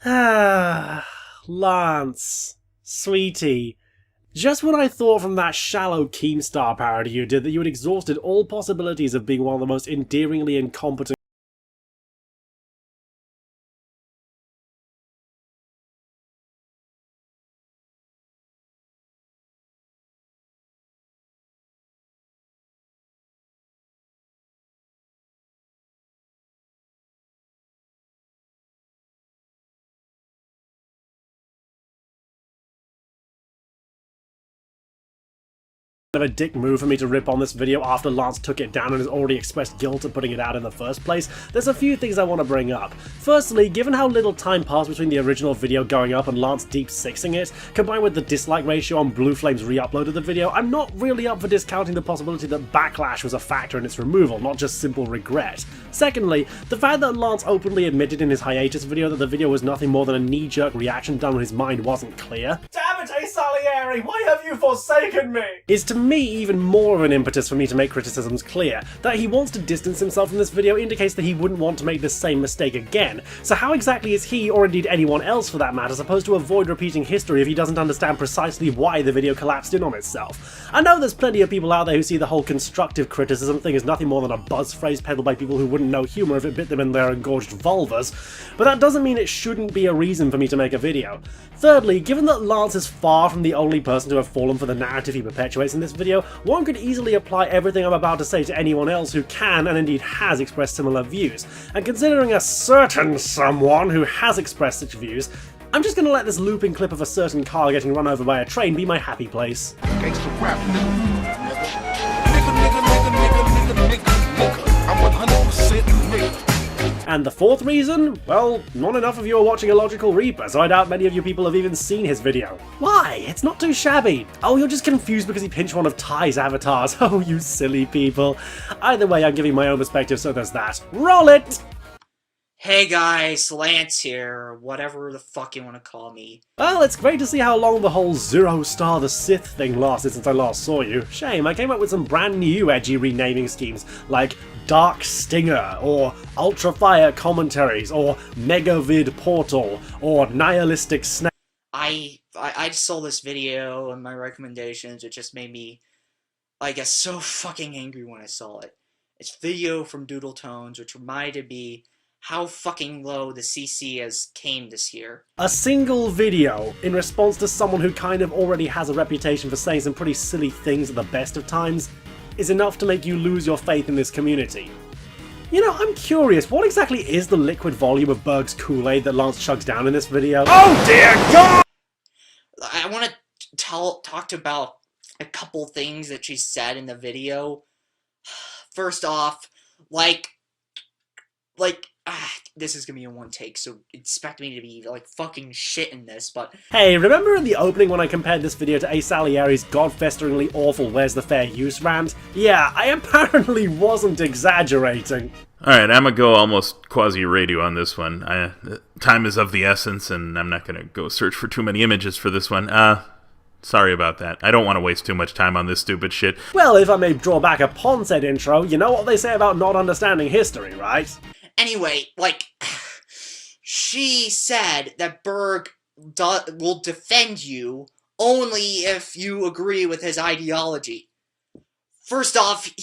Ah, Lance, sweetie. Just when I thought from that shallow Keemstar parody you did that you had exhausted all possibilities of being one of the most endearingly incompetent of a dick move for me to rip on this video after Lance took it down and has already expressed guilt at putting it out in the first place, there's a few things I want to bring up. Firstly, given how little time passed between the original video going up and Lance deep sixing it, combined with the dislike ratio on Blue Flame's re-upload of the video, I'm not really up for discounting the possibility that backlash was a factor in its removal, not just simple regret. Secondly, the fact that Lance openly admitted in his hiatus video that the video was nothing more than a knee-jerk reaction done when his mind wasn't clear, damn it, A. Salieri, why have you forsaken me? Is to me even more of an impetus for me to make criticisms clear. That he wants to distance himself from this video indicates that he wouldn't want to make this same mistake again, so how exactly is he, or indeed anyone else for that matter, supposed to avoid repeating history if he doesn't understand precisely why the video collapsed in on itself? I know there's plenty of people out there who see the whole constructive criticism thing as nothing more than a buzz phrase peddled by people who wouldn't know humour if it bit them in their engorged vulvas, but that doesn't mean it shouldn't be a reason for me to make a video. Thirdly, given that Lance is far from the only person to have fallen for the narrative he perpetuates in this video, one could easily apply everything I'm about to say to anyone else who can and indeed has expressed similar views, and considering a certain someone who has expressed such views, I'm just gonna let this looping clip of a certain car getting run over by a train be my happy place. Gangsta rap, nigga. I'm 100% nigga. And the fourth reason? Well, not enough of you are watching Illogical Reaper, so I doubt many of you people have even seen his video. Why? It's not too shabby. Oh, you're just confused because he pinched one of Ty's avatars. Oh, you silly people. Either way, I'm giving my own perspective, so there's that. Roll it! Hey guys, Lance here, whatever the fuck you want to call me. Well, it's great to see how long the whole Zero Star the Sith thing lasted since I last saw you. Shame, I came up with some brand new edgy renaming schemes, like Dark Stinger, or Ultra Fire Commentaries, or Megavid Portal, or Nihilistic Snake. I just saw this video and my recommendations, it just made me, I guess, so fucking angry when I saw it. It's video from Doodle Tones, which reminded me how fucking low the CC has came this year. A single video in response to someone who kind of already has a reputation for saying some pretty silly things at the best of times is enough to make you lose your faith in this community. You know, I'm curious, what exactly is the liquid volume of Berg's Kool-Aid that Lance chugs down in this video? Oh dear God! I want to talk about a couple things that she said in the video. First off, this is gonna be in one take, so expect me to be, fucking shit in this, but... Hey, remember in the opening when I compared this video to A. Salieri's godfesteringly awful Where's the Fair Use rant? Yeah, I apparently wasn't exaggerating. Alright, I'm gonna go almost quasi-radio on this one. Time is of the essence, and I'm not gonna go search for too many images for this one. Sorry about that. I don't want to waste too much time on this stupid shit. Well, if I may draw back upon said intro, you know what they say about not understanding history, right? Anyway, she said that Berg will defend you only if you agree with his ideology. First off,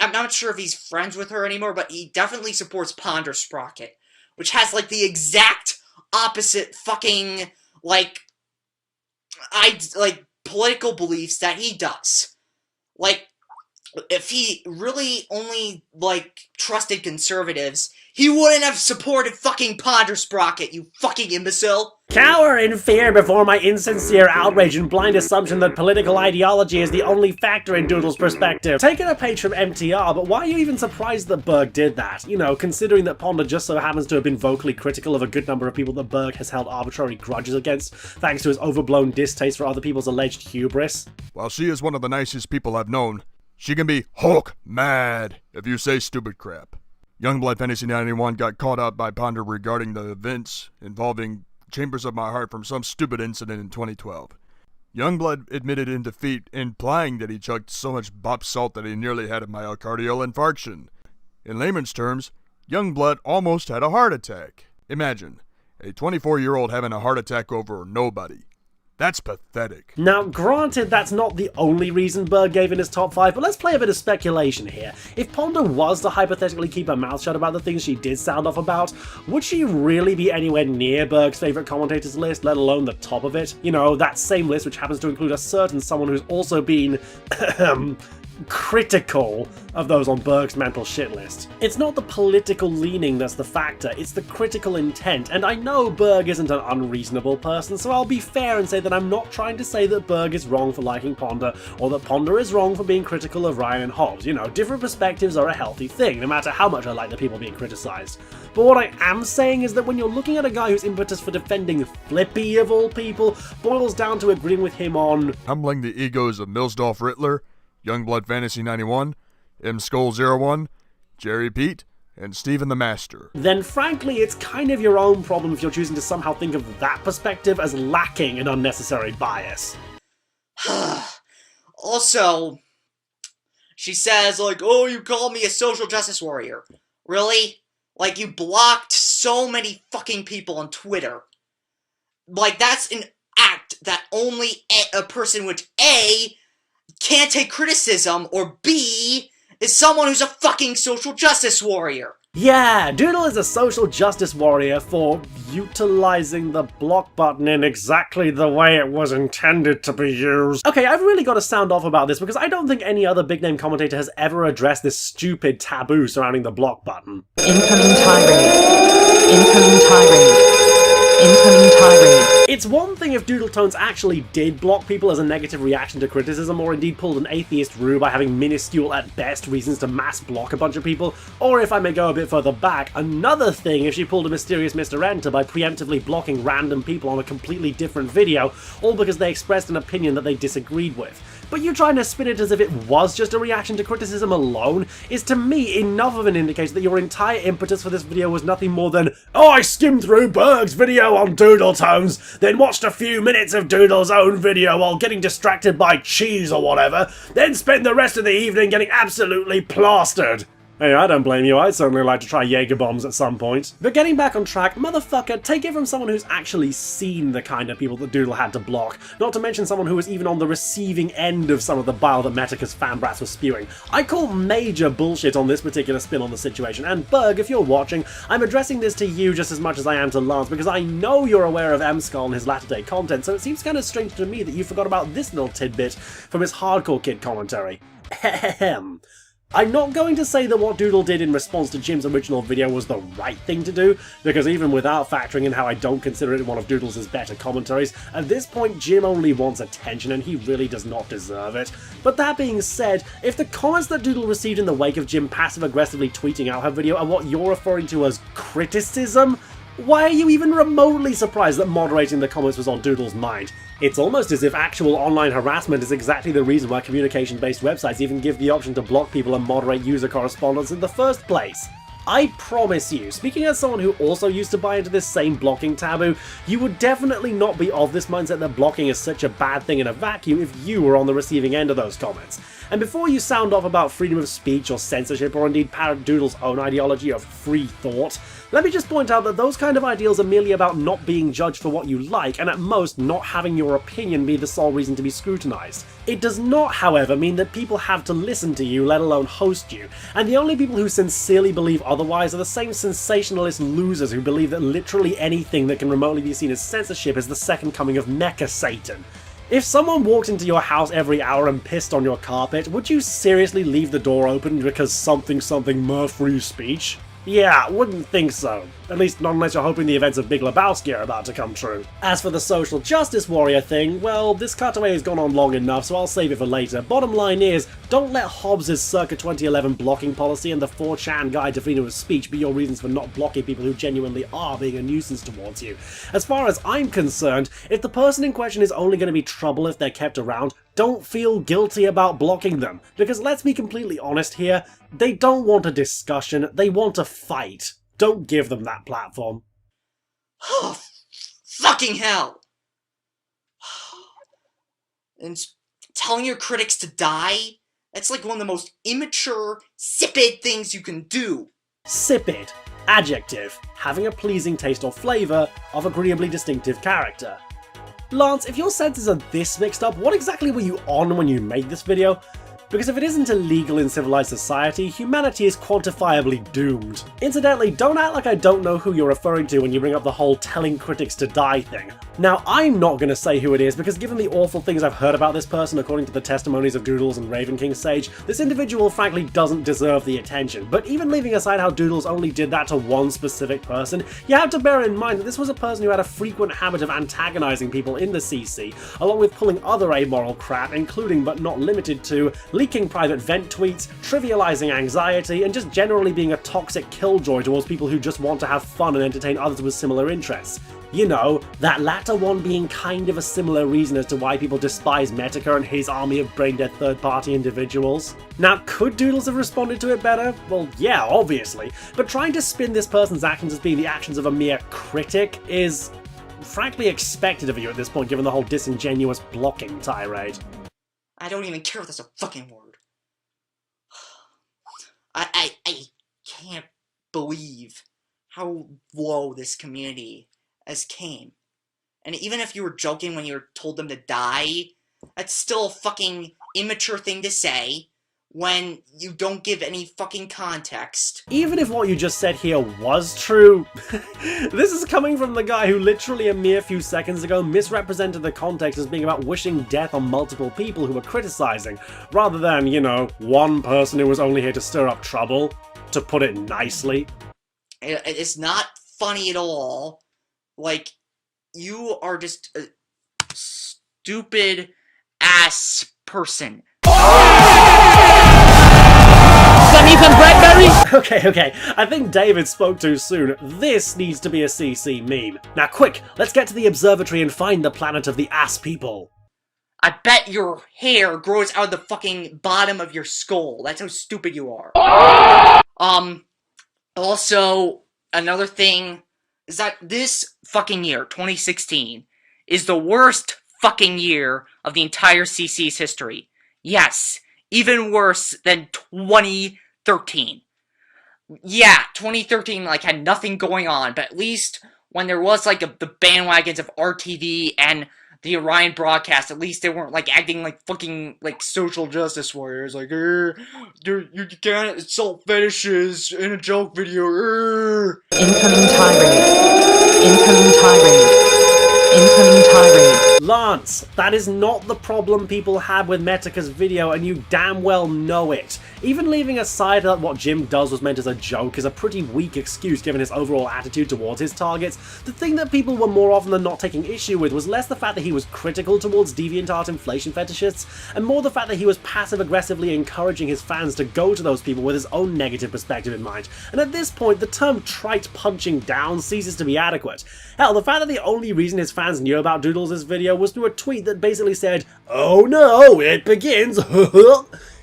I'm not sure if he's friends with her anymore, but he definitely supports Ponder Sprocket, which has, the exact opposite fucking, political beliefs that he does. If he really only, trusted conservatives, he wouldn't have supported fucking Ponder Sprocket, you fucking imbecile! Cower in fear before my insincere outrage and blind assumption that political ideology is the only factor in Doodle's perspective. Taking a page from MTR, but why are you even surprised that Berg did that? You know, considering that Ponder just so happens to have been vocally critical of a good number of people that Berg has held arbitrary grudges against, thanks to his overblown distaste for other people's alleged hubris. While she is one of the nicest people I've known, she can be Hulk mad if you say stupid crap. Youngblood Fantasy 91 got caught up by Ponder regarding the events involving Chambers of My Heart from some stupid incident in 2012. Youngblood admitted in defeat, implying that he chugged so much bop salt that he nearly had a myocardial infarction. In layman's terms, Youngblood almost had a heart attack. Imagine, A 24-year-old having a heart attack over nobody. That's pathetic. Now, granted, that's not the only reason Berg gave in his top 5, but let's play a bit of speculation here. If Ponder was to hypothetically keep her mouth shut about the things she did sound off about, would she really be anywhere near Berg's favourite commentators list, let alone the top of it? You know, that same list which happens to include a certain someone who's also been critical of those on Berg's mental shit list. It's not the political leaning that's the factor, it's the critical intent, and I know Berg isn't an unreasonable person, so I'll be fair and say that I'm not trying to say that Berg is wrong for liking Ponder, or that Ponder is wrong for being critical of Ryan and Hobbs. You know, different perspectives are a healthy thing, no matter how much I like the people being criticized. But what I am saying is that when you're looking at a guy whose impetus for defending Flippy of all people boils down to agreeing with him on Humbling the egos of Millsdorf Rittler, Youngblood Fantasy 91, M Skull 01, Jerry Pete, and Steven the Master, then frankly it's kind of your own problem if you're choosing to somehow think of that perspective as lacking in unnecessary bias. Also, she says, like, oh, you called me a social justice warrior. Really? Like, you blocked so many fucking people on Twitter. Like, that's an act that only a person which A, can't take criticism, or B, is someone who's a fucking social justice warrior. Yeah, Doodle is a social justice warrior for utilizing the block button in exactly the way it was intended to be used. Okay, I've really got to sound off about this because I don't think any other big name commentator has ever addressed this stupid taboo surrounding the block button. Incoming tirade. Incoming tirade. Incoming tirade. It's one thing if Doodle Tones actually did block people as a negative reaction to criticism, or indeed pulled an atheist Rue by having minuscule at best reasons to mass block a bunch of people, or if I may go a bit further back, another thing if she pulled a mysterious Mr. Enter by preemptively blocking random people on a completely different video, all because they expressed an opinion that they disagreed with. But you trying to spin it as if it was just a reaction to criticism alone is to me enough of an indicator that your entire impetus for this video was nothing more than, oh, I skimmed through Berg's video on Doodle Tones, then watched a few minutes of Doodle's own video while getting distracted by cheese or whatever, then spent the rest of the evening getting absolutely plastered. Hey, I don't blame you, I'd certainly like to try Jaeger bombs at some point. But getting back on track, motherfucker, take it from someone who's actually seen the kind of people that Doodle had to block, not to mention someone who was even on the receiving end of some of the bile that Metaca's fanbrats were spewing. I call major bullshit on this particular spin on the situation, and Berg, if you're watching, I'm addressing this to you just as much as I am to Lance, because I know you're aware of M-Skull and his latter-day content, so it seems kind of strange to me that you forgot about this little tidbit from his Hardcore Kid commentary. Ahem. I'm not going to say that what Doodle did in response to Jim's original video was the right thing to do, because even without factoring in how I don't consider it one of Doodle's better commentaries, at this point Jim only wants attention and he really does not deserve it. But that being said, if the comments that Doodle received in the wake of Jim passive-aggressively tweeting out her video are what you're referring to as criticism, why are you even remotely surprised that moderating the comments was on Doodle's mind? It's almost as if actual online harassment is exactly the reason why communication-based websites even give the option to block people and moderate user correspondence in the first place. I promise you, speaking as someone who also used to buy into this same blocking taboo, you would definitely not be of this mindset that blocking is such a bad thing in a vacuum if you were on the receiving end of those comments. And before you sound off about freedom of speech or censorship or indeed parrot Doodle's own ideology of free thought, let me just point out that those kind of ideals are merely about not being judged for what you like and at most not having your opinion be the sole reason to be scrutinized. It does not, however, mean that people have to listen to you, let alone host you, and the only people who sincerely believe otherwise are the same sensationalist losers who believe that literally anything that can remotely be seen as censorship is the second coming of Mecha Satan. If someone walked into your house every hour and pissed on your carpet, would you seriously leave the door open because something more free speech? Yeah, wouldn't think so. At least not unless you're hoping the events of Big Lebowski are about to come true. As for the social justice warrior thing, well, this cutaway has gone on long enough, so I'll save it for later. Bottom line is, don't let Hobbes' circa 2011 blocking policy and the 4chan guide to freedom of speech be your reasons for not blocking people who genuinely are being a nuisance towards you. As far as I'm concerned, if the person in question is only going to be trouble if they're kept around, don't feel guilty about blocking them. Because let's be completely honest here, they don't want a discussion, they want a fight. Don't give them that platform. Oh, fucking hell! And telling your critics to die? That's like one of the most immature, sipid things you can do. Sipid. Adjective, having a pleasing taste or flavour of agreeably distinctive character. Lance, if your senses are this mixed up, what exactly were you on when you made this video? Because if it isn't illegal in civilized society, humanity is quantifiably doomed. Incidentally, don't act like I don't know who you're referring to when you bring up the whole telling critics to die thing. Now, I'm not gonna say who it is, because given the awful things I've heard about this person according to the testimonies of Doodles and Raven King Sage, this individual frankly doesn't deserve the attention. But even leaving aside how Doodles only did that to one specific person, you have to bear in mind that this was a person who had a frequent habit of antagonizing people in the CC, along with pulling other amoral crap, including but not limited to leaking private vent tweets, trivializing anxiety, and just generally being a toxic killjoy towards people who just want to have fun and entertain others with similar interests. You know, that latter one being kind of a similar reason as to why people despise Metika and his army of brain-dead third-party individuals. Now, could Doodles have responded to it better? Well, yeah, obviously, but trying to spin this person's actions as being the actions of a mere critic is frankly expected of you at this point, given the whole disingenuous blocking tirade. I don't even care if that's a fucking word. I can't believe how low this community has came. And even if you were joking when you told them to die, that's still a fucking immature thing to say when you don't give any fucking context. Even if what you just said here was true, this is coming from the guy who literally a mere few seconds ago misrepresented the context as being about wishing death on multiple people who were criticizing, rather than, you know, one person who was only here to stir up trouble, to put it nicely. It's not funny at all. Like, you are just a stupid ass person. Okay, I think David spoke too soon. This needs to be a CC meme. Now quick, let's get to the observatory and find the planet of the ass people. I bet your hair grows out of the fucking bottom of your skull. That's how stupid you are. Also, another thing is that this fucking year, 2016, is the worst fucking year of the entire CC's history. Yes, even worse than 2013. Yeah, 2013 like had nothing going on, but at least when there was like the bandwagons of RTV and the Orion broadcast, at least they weren't like acting like fucking like social justice warriors, like you can't insult fetishes in a joke video. Incoming tirade. Incoming tirade. Incoming tirade. Lance, that is not the problem people had with Metika's video, and you damn well know it. Even leaving aside that what Jim does was meant as a joke is a pretty weak excuse given his overall attitude towards his targets, the thing that people were more often than not taking issue with was less the fact that he was critical towards DeviantArt inflation fetishists, and more the fact that he was passive-aggressively encouraging his fans to go to those people with his own negative perspective in mind, and at this point the term trite punching down ceases to be adequate. Hell, the fact that the only reason his fans knew about Doodles' video was through a tweet that basically said, "Oh no, it begins,"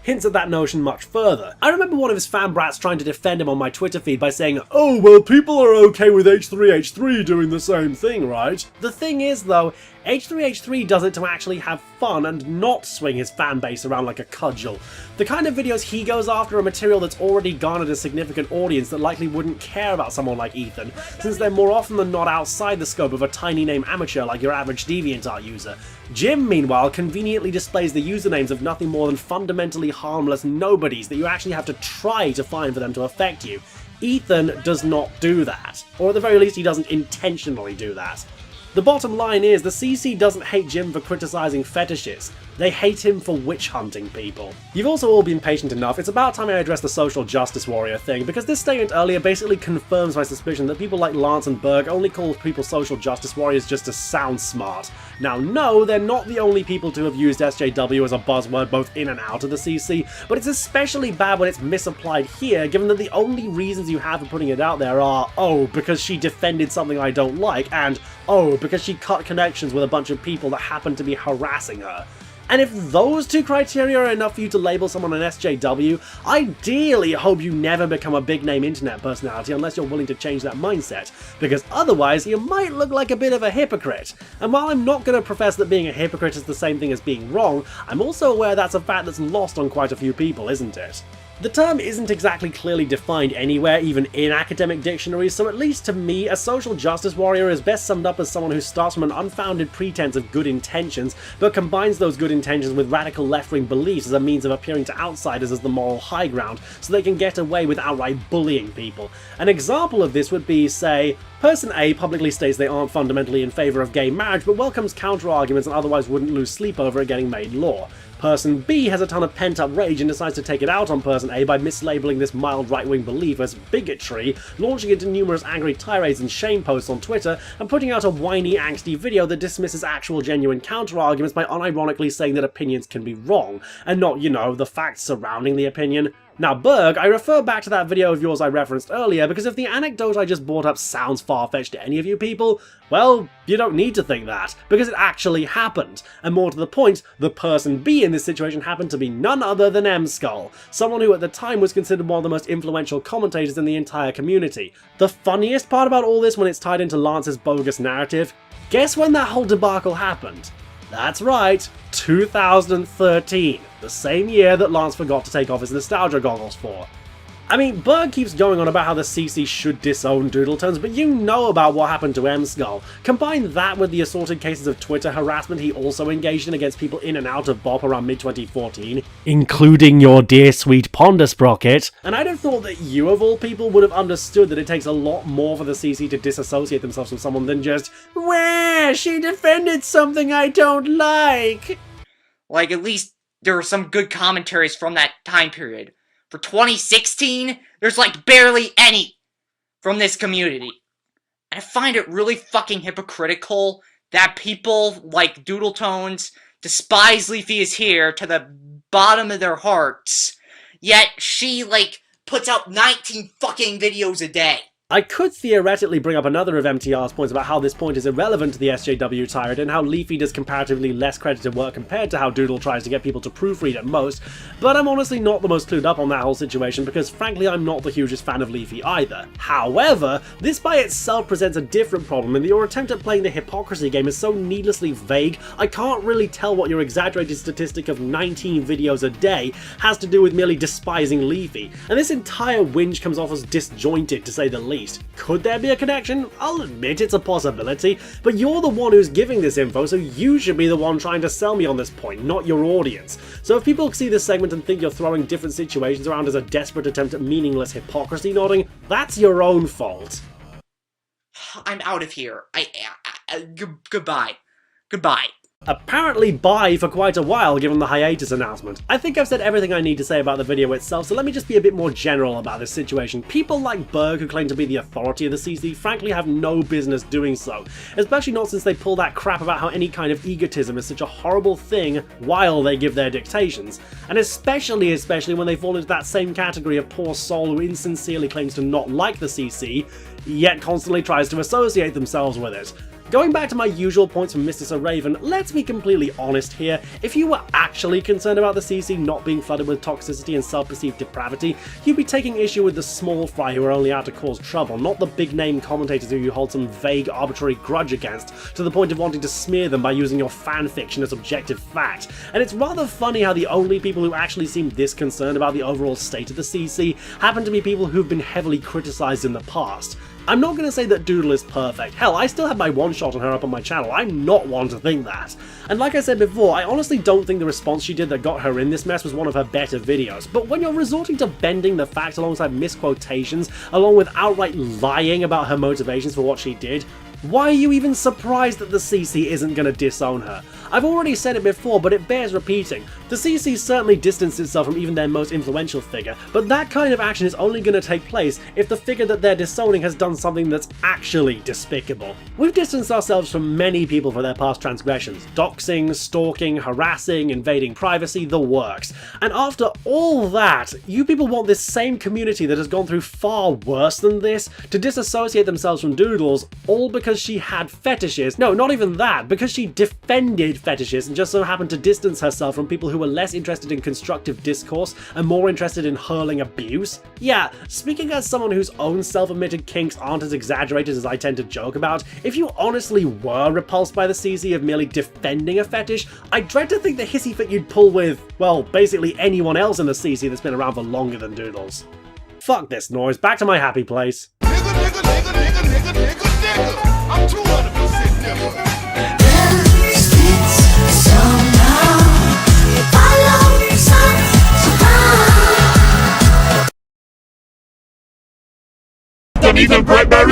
hints at that notion much further. I remember one of his fan brats trying to defend him on my Twitter feed by saying, "Oh, well, people are okay with H3H3 doing the same thing, right?" The thing is, though, H3H3 does it to actually have fun and not swing his fan base around like a cudgel. The kind of videos he goes after are material that's already garnered a significant audience that likely wouldn't care about someone like Ethan, since they're more often than not outside the scope of a tiny name amateur like your average DeviantArt user. Jim, meanwhile, conveniently displays the usernames of nothing more than fundamentally harmless nobodies that you actually have to try to find for them to affect you. Ethan does not do that, or at the very least he doesn't intentionally do that. The bottom line is, the CC doesn't hate Jim for criticising fetishes, they hate him for witch hunting people. You've also all been patient enough, it's about time I address the social justice warrior thing, because this statement earlier basically confirms my suspicion that people like Lance and Berg only call people social justice warriors just to sound smart. Now no, they're not the only people to have used SJW as a buzzword both in and out of the CC, but it's especially bad when it's misapplied here, given that the only reasons you have for putting it out there are, oh, because she defended something I don't like, and oh, because she cut connections with a bunch of people that happen to be harassing her. And if those two criteria are enough for you to label someone an SJW, ideally hope you never become a big-name internet personality unless you're willing to change that mindset, because otherwise you might look like a bit of a hypocrite. And while I'm not going to profess that being a hypocrite is the same thing as being wrong, I'm also aware that's a fact that's lost on quite a few people, isn't it? The term isn't exactly clearly defined anywhere, even in academic dictionaries, so at least to me, a social justice warrior is best summed up as someone who starts from an unfounded pretense of good intentions, but combines those good intentions with radical left-wing beliefs as a means of appearing to outsiders as the moral high ground, so they can get away with outright bullying people. An example of this would be, say, Person A publicly states they aren't fundamentally in favour of gay marriage, but welcomes counter-arguments and otherwise wouldn't lose sleep over it getting made law. Person B has a ton of pent-up rage and decides to take it out on Person A by mislabeling this mild right-wing belief as bigotry, launching into numerous angry tirades and shame posts on Twitter, and putting out a whiny, angsty video that dismisses actual genuine counter-arguments by unironically saying that opinions can be wrong, and not, you know, the facts surrounding the opinion. Now, Berg, I refer back to that video of yours I referenced earlier because if the anecdote I just brought up sounds far-fetched to any of you people, well, you don't need to think that, because it actually happened. And more to the point, the Person B in this situation happened to be none other than M-Skull, someone who at the time was considered one of the most influential commentators in the entire community. The funniest part about all this when it's tied into Lance's bogus narrative? Guess when that whole debacle happened? That's right, 2013, the same year that Lance forgot to take off his nostalgia goggles for. I mean, Berg keeps going on about how the CC should disown Doodletones, but you know about what happened to M-Skull. Combine that with the assorted cases of Twitter harassment he also engaged in against people in and out of BOP around mid-2014, including your dear sweet Ponder Sprocket, and I'd have thought that you of all people would have understood that it takes a lot more for the CC to disassociate themselves from someone than just, "Wah, she defended something I don't like." Like, at least there were some good commentaries from that time period. For 2016, there's like barely any from this community. I find it really fucking hypocritical that people like Doodletones despise Leafy is here to the bottom of their hearts, yet she, like, puts out 19 fucking videos a day. I could theoretically bring up another of MTR's points about how this point is irrelevant to the SJW tirade and how Leafy does comparatively less credited work compared to how Doodle tries to get people to proofread at most, but I'm honestly not the most clued up on that whole situation because frankly I'm not the hugest fan of Leafy either. However, this by itself presents a different problem in that your attempt at playing the hypocrisy game is so needlessly vague I can't really tell what your exaggerated statistic of 19 videos a day has to do with merely despising Leafy, and this entire whinge comes off as disjointed to say the least. Could there be a connection? I'll admit it's a possibility, but you're the one who's giving this info, so you should be the one trying to sell me on this point, not your audience. So if people see this segment and think you're throwing different situations around as a desperate attempt at meaningless hypocrisy nodding, that's your own fault. I'm out of here. Goodbye. Goodbye. Apparently bye for quite a while given the hiatus announcement. I think I've said everything I need to say about the video itself, so let me just be a bit more general about this situation. People like Berg, who claim to be the authority of the CC, frankly have no business doing so, especially not since they pull that crap about how any kind of egotism is such a horrible thing while they give their dictations, and especially when they fall into that same category of poor soul who insincerely claims to not like the CC, yet constantly tries to associate themselves with it. Going back to my usual points from Mr. Sir Raven, let's be completely honest here. If you were actually concerned about the CC not being flooded with toxicity and self-perceived depravity, you'd be taking issue with the small fry who are only out to cause trouble, not the big-name commentators who you hold some vague, arbitrary grudge against, to the point of wanting to smear them by using your fanfiction as objective fact. And it's rather funny how the only people who actually seem this concerned about the overall state of the CC happen to be people who've been heavily criticised in the past. I'm not going to say that Doodle is perfect. Hell, I still have my one-shot on her up on my channel. I'm not one to think that. And like I said before, I honestly don't think the response she did that got her in this mess was one of her better videos. But when you're resorting to bending the facts alongside misquotations, along with outright lying about her motivations for what she did, why are you even surprised that the CC isn't going to disown her? I've already said it before, but it bears repeating. The CC certainly distanced itself from even their most influential figure, but that kind of action is only going to take place if the figure that they're disowning has done something that's actually despicable. We've distanced ourselves from many people for their past transgressions. Doxing, stalking, harassing, invading privacy, the works. And after all that, you people want this same community that has gone through far worse than this to disassociate themselves from Doodles, all because because she had fetishes. No, not even that. Because she defended fetishes and just so happened to distance herself from people who were less interested in constructive discourse and more interested in hurling abuse. Yeah, speaking as someone whose own self-admitted kinks aren't as exaggerated as I tend to joke about, if you honestly were repulsed by the CC of merely defending a fetish, I dread to think the hissy fit you'd pull with, well, basically anyone else in the CC that's been around for longer than Doodles. Fuck this noise, back to my happy place. Nigga, nigga, nigga, nigga, nigga, nigga, nigga. I'm 200% nigga. Don't even Blackberry